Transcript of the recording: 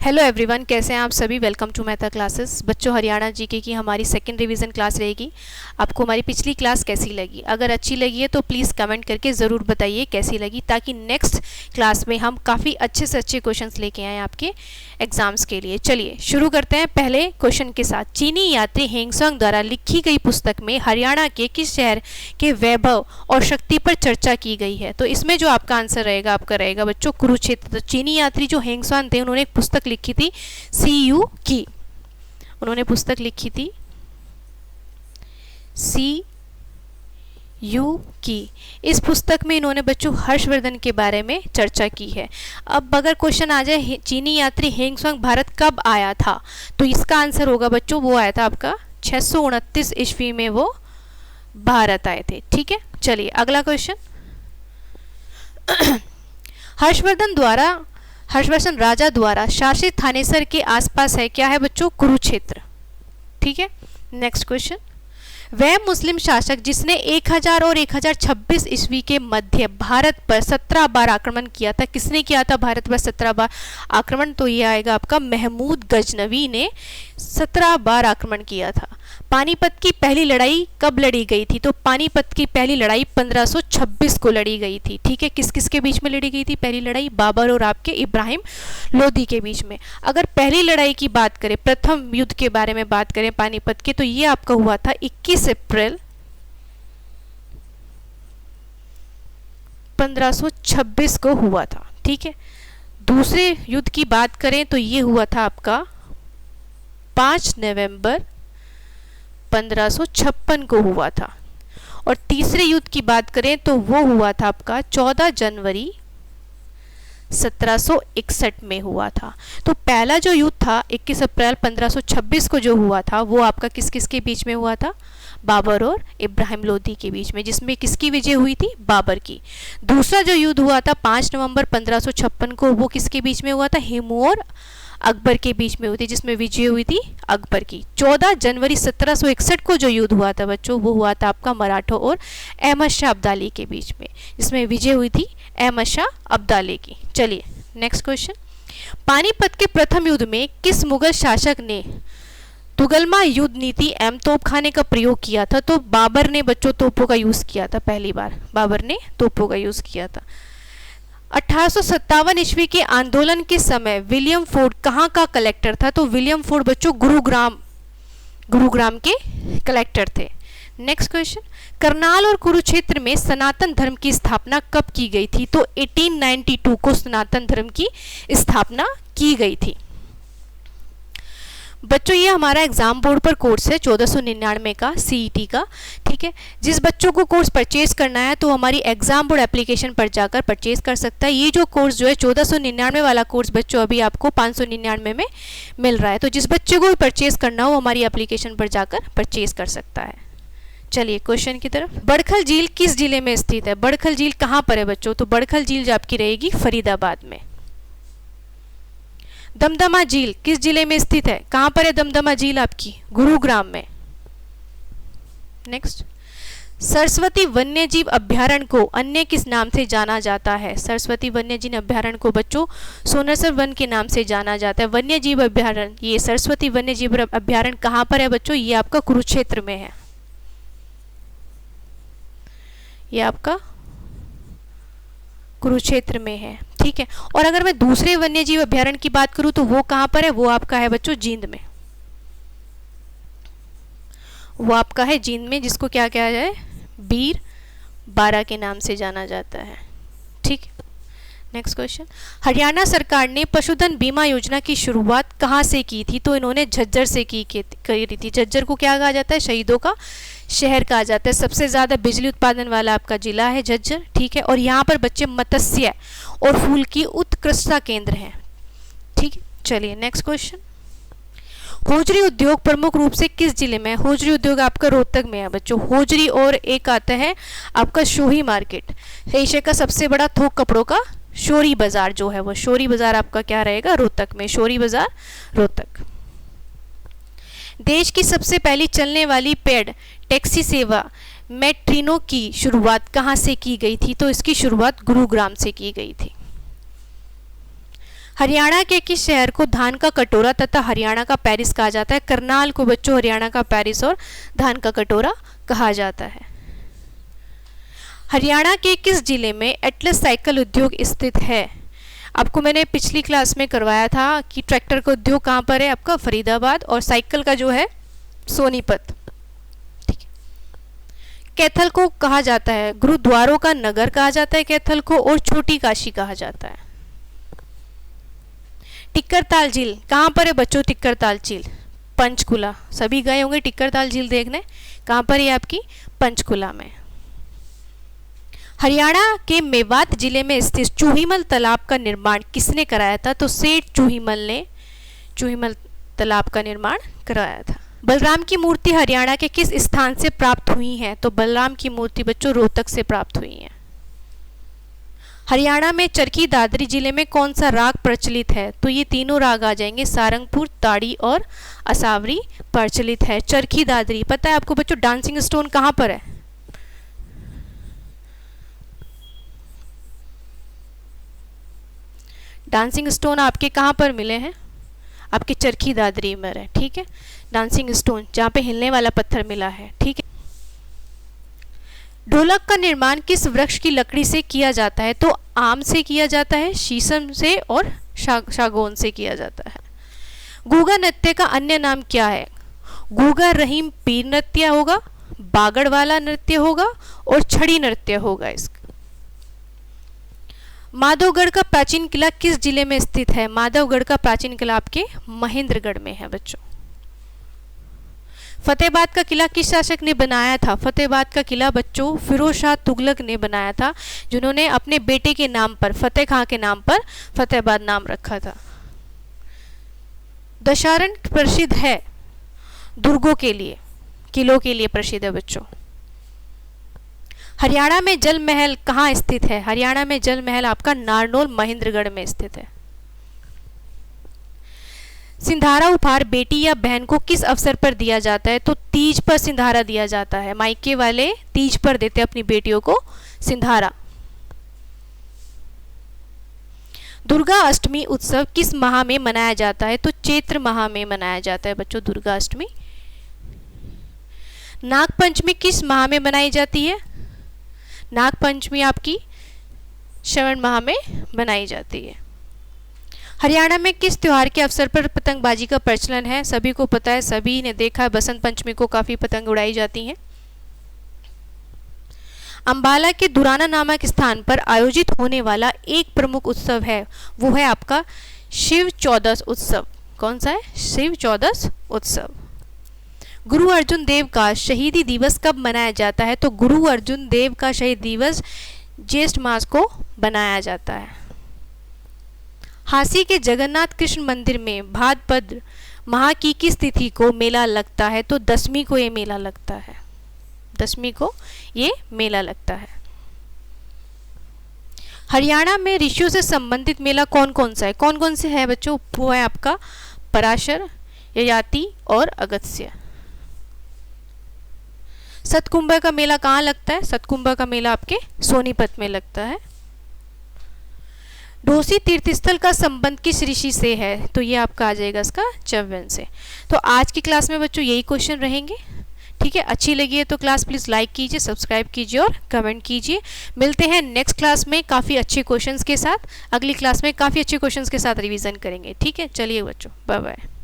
Hello everyone, कैसे हैं आप सभी। Welcome to Mehta classes. बच्चों, हरियाणा जीके की हमारी सेकंड रिवीजन क्लास रहेगी। आपको हमारी पिछली क्लास कैसी लगी? अगर अच्छी लगी है तो प्लीज़ कमेंट करके ज़रूर बताइए कैसी लगी, ताकि नेक्स्ट क्लास में हम काफ़ी अच्छे से अच्छे क्वेश्चंस लेके आएँ आपके एग्जाम्स के लिए। चलिए शुरू करते हैं पहले क्वेश्चन के साथ। चीनी यात्री हेंगसंग द्वारा लिखी गई पुस्तक में हरियाणा के किस शहर के वैभव और शक्ति पर चर्चा की गई है? तो इसमें जो आपका आंसर रहेगा आपका रहेगा बच्चों कुरुक्षेत्र। तो चीनी यात्री जो हेंगसंग थे उन्होंने एक पुस्तक लिखी थी CU की, उन्होंने पुस्तक लिखी थी CU की। इस पुस्तक में इन्होंने बच्चों हर्षवर्धन के बारे में चर्चा की है। अब अगर क्वेश्चन आ जाए चीनी यात्री हेंगसंग भारत कब आया था, तो इसका आंसर होगा बच्चों वो आया था आपका 629 ईस्वी में वो भारत आए थे। ठीक है, चलिए अगला क्वेश्चन। हर्षवर्धन राजा द्वारा शासित थानेसर के आसपास है क्या है बच्चों? कुरुक्षेत्र। ठीक है, नेक्स्ट क्वेश्चन। वह मुस्लिम शासक जिसने 1000 और 1026 ईस्वी के मध्य भारत पर 17 बार आक्रमण किया था, किसने किया था भारत पर 17 बार आक्रमण? तो ये आएगा आपका महमूद गजनवी ने 17 बार आक्रमण किया था। पानीपत की पहली लड़ाई कब लड़ी गई थी? तो पानीपत की पहली लड़ाई 1526 को लड़ी गई थी। ठीक है, किस किस के बीच में लड़ी गई थी पहली लड़ाई? बाबर और आपके इब्राहिम लोदी के बीच में। अगर पहली लड़ाई की बात करें, प्रथम युद्ध के बारे में बात करें पानीपत के, तो ये आपका हुआ था 21 अप्रैल 1526 को हुआ था। ठीक है, दूसरे युद्ध की बात करें तो ये हुआ था आपका 5 नवंबर 1556 को हुआ था। और तीसरे युद्ध की बात करें तो वो हुआ था आपका 14 जनवरी 1761 में हुआ था। तो पहला जो युद्ध था 21 अप्रैल 1526 को जो हुआ था वो आपका किस किस के बीच में हुआ था? बाबर और इब्राहिम लोदी के बीच में, जिसमें किसकी विजय हुई थी? बाबर की। दूसरा जो युद्ध हुआ था 5 नवंबर 1556 को, वो किसके बीच में हुआ था? हिमू और अकबर के बीच में हुई थी, जिसमें विजय हुई थी अकबर की। 14 जनवरी 1761 को जो युद्ध हुआ था बच्चों वो हुआ था आपका मराठों और अहमद शाह अब्दाली के बीच में, जिसमें विजय हुई थी अहमद शाह अब्दाली की। चलिए नेक्स्ट क्वेश्चन। पानीपत के प्रथम युद्ध में किस मुगल शासक ने तुगलमा युद्ध नीति एवं तोपखाने का प्रयोग किया था? तो बाबर ने बच्चों तोपों का यूज किया था, पहली बार बाबर ने तोपों का यूज किया था। 1857 ईस्वी के आंदोलन के समय विलियम फोर्ड कहाँ का कलेक्टर था? तो विलियम फोर्ड बच्चों गुरुग्राम के कलेक्टर थे। Next question. करनाल और कुरुक्षेत्र में सनातन धर्म की स्थापना कब की गई थी? तो 1892 को सनातन धर्म की स्थापना की गई थी। बच्चों ये हमारा एग्जाम बोर्ड पर कोर्स है 1499 का CET का। ठीक है, जिस बच्चों को कोर्स परचेज करना है तो हमारी एग्जाम बोर्ड एप्लीकेशन पर जाकर परचेज कर सकता है। ये जो कोर्स जो है 1499 वाला कोर्स बच्चों अभी आपको 599 में मिल रहा है। तो जिस बच्चे को भी परचेज करना हो हमारी एप्लीकेशन पर जाकर परचेज कर सकता है। चलिए क्वेश्चन की तरफ। बड़खल झील किस जिले में स्थित है? बड़खल झील कहाँ पर है बच्चों? तो बड़खल झील जो आपकी रहेगी फरीदाबाद में। दमदमा झील किस जिले में स्थित है? कहां पर है दमदमा झील आपकी? गुरुग्राम में। नेक्स्ट। सरस्वती वन्यजीव अभ्यारण्य को अन्य किस नाम से जाना जाता है? सरस्वती वन्यजीव अभ्यारण्य को बच्चों सोनसर वन के नाम से जाना जाता है। वन्यजीव अभ्यारण्य, ये सरस्वती वन्यजीव अभ्यारण्य कहां पर है बच्चों? ये आपका कुरुक्षेत्र में है। ये आपका कुरुक्षेत्र में है। ठीक है, और अगर मैं दूसरे वन्यजीव अभ्यारण्य की बात करूं तो वो कहां पर है? वो आपका है बच्चों जींद में। वो आपका है जींद में, जिसको क्या कहा जाए? बीर बारा के नाम से जाना जाता है। ठीक, नेक्स्ट क्वेश्चन। हरियाणा सरकार ने पशुधन बीमा योजना की शुरुआत कहां से की थी? तो इन्होंने झज्जर से करी थी। झज्जर को क्या कहा जाता है? शहीदों का शहर कहा जाता है। सबसे ज़्यादा बिजली उत्पादन वाला आपका जिला है झज्जर। ठीक है, और यहाँ पर बच्चे मत्स्य और फूल की उत्कृष्टता केंद्र हैं। ठीक है, चलिए नेक्स्ट क्वेश्चन। होजरी उद्योग प्रमुख रूप से किस जिले में है? होजरी उद्योग आपका रोहतक में है बच्चों। होजरी और एक आता है आपका शोही मार्केट, एशिया का सबसे बड़ा थोक कपड़ों का शोरी बाजार जो है वो शोरी बाजार आपका क्या रहेगा? रोहतक में। शोरी बाजार रोहतक। देश की सबसे पहली चलने वाली पेड टैक्सी सेवा मेट्रिनो की शुरुआत कहां से की गई थी? तो इसकी शुरुआत गुरुग्राम से की गई थी। हरियाणा के किस शहर को धान का कटोरा तथा हरियाणा का पेरिस कहा जाता है? करनाल को बच्चों हरियाणा का पेरिस और धान का कटोरा कहा जाता है। हरियाणा के किस जिले में एटलस साइकिल उद्योग स्थित है? आपको मैंने पिछली क्लास में करवाया था कि ट्रैक्टर का उद्योग कहाँ पर है? आपका फरीदाबाद, और साइकिल का जो है सोनीपत। ठीक है। कैथल को कहा जाता है, गुरुद्वारों का नगर कहा जाता है कैथल को, और छोटी काशी कहा जाता है। टिक्करताल झील कहाँ पर है बच्चों? टिक्करताल झील पंचकुला, सभी गए होंगे टिक्करताल झील देखने। कहाँ पर है आपकी? पंचकुला में। हरियाणा के मेवात जिले में स्थित चूहीमल तालाब का निर्माण किसने कराया था? तो सेठ चूहीमल ने चूहीमल तालाब का निर्माण कराया था। बलराम की मूर्ति हरियाणा के किस स्थान से प्राप्त हुई है? तो बलराम की मूर्ति बच्चों रोहतक से प्राप्त हुई है। हरियाणा में चरखी दादरी जिले में कौन सा राग प्रचलित है? तो ये तीनों राग आ जाएंगे, सारंगपुर, ताड़ी और असावरी प्रचलित है। चरखी दादरी पता है आपको बच्चों? डांसिंग स्टोन कहाँ पर है? डांसिंग स्टोन आपके कहाँ पर मिले हैं? आपके चरखी दादरी में है। ठीक है, डांसिंग स्टोन जहाँ पे हिलने वाला पत्थर मिला है। ठीक है। ढोलक का निर्माण किस वृक्ष की लकड़ी से किया जाता है? तो आम से किया जाता है, शीशम से और सागौन से किया जाता है। गूगा नृत्य का अन्य नाम क्या है? गूगा रहीम पीर नृत्य होगा, बागड़ वाला नृत्य होगा और छड़ी नृत्य होगा। इसका माधवगढ़ का प्राचीन किला किस जिले में स्थित है? माधवगढ़ का प्राचीन किला आपके महेंद्रगढ़ में है बच्चों। फतेहाबाद का किला किस शासक ने बनाया था? फतेहाबाद का किला बच्चों फिरोज शाह तुगलक ने बनाया था, जिन्होंने अपने बेटे के नाम पर, फतेह खां के नाम पर फतेहाबाद नाम रखा था। दशारण प्रसिद्ध है दुर्गों के लिए, किलों के लिए प्रसिद्ध है बच्चों। हरियाणा में जल महल कहाँ स्थित है? हरियाणा में जल महल आपका नारनौल महेंद्रगढ़ में स्थित है। सिंधारा उपहार बेटी या बहन को किस अवसर पर दिया जाता है? तो तीज पर सिंधारा दिया जाता है। मायके वाले तीज पर देते अपनी बेटियों को सिंधारा। दुर्गा अष्टमी उत्सव किस माह में मनाया जाता है? तो चैत्र माह में मनाया जाता है बच्चों दुर्गा अष्टमी। नागपंचमी किस माह में मनाई जाती है? नागपंचमी आपकी श्रावण माह में मनाई जाती है। हरियाणा में किस त्योहार के अवसर पर पतंगबाजी का प्रचलन है? सभी को पता है, सभी ने देखा है, बसंत पंचमी को काफी पतंग उड़ाई जाती हैं। अंबाला के दुराना नामक स्थान पर आयोजित होने वाला एक प्रमुख उत्सव है, वो है आपका शिव चौदस उत्सव। कौन सा है? शिव चौदस उत्सव। गुरु अर्जुन देव का शहीदी दिवस कब मनाया जाता है? तो गुरु अर्जुन देव का शहीद दिवस ज्येष्ठ मास को बनाया जाता है। हांसी के जगन्नाथ कृष्ण मंदिर में भाद्रपद माह की किस तिथि को मेला लगता है? तो 10वीं को ये मेला लगता है। 10वीं को ये मेला लगता है। हरियाणा में ऋषियों से संबंधित मेला कौन कौन सा है? कौन कौन से है बच्चों? वो है आपका पराशर, ययाति और अगस्त्य। सतकुंभ का मेला कहाँ लगता है? सतकुंभ का मेला आपके सोनीपत में लगता है। ढोसी तीर्थस्थल का संबंध किस ऋषि से है? तो ये आपका आ जाएगा इसका च्यवन से। तो आज की क्लास में बच्चों यही क्वेश्चन रहेंगे। ठीक है, अच्छी लगी है तो क्लास प्लीज़ लाइक कीजिए, सब्सक्राइब कीजिए और कमेंट कीजिए। मिलते हैं नेक्स्ट क्लास में काफ़ी अच्छे क्वेश्चंस के साथ। अगली क्लास में काफ़ी अच्छे क्वेश्चंस के साथ रिवीजन करेंगे। ठीक है, चलिए बच्चों, बाय बाय।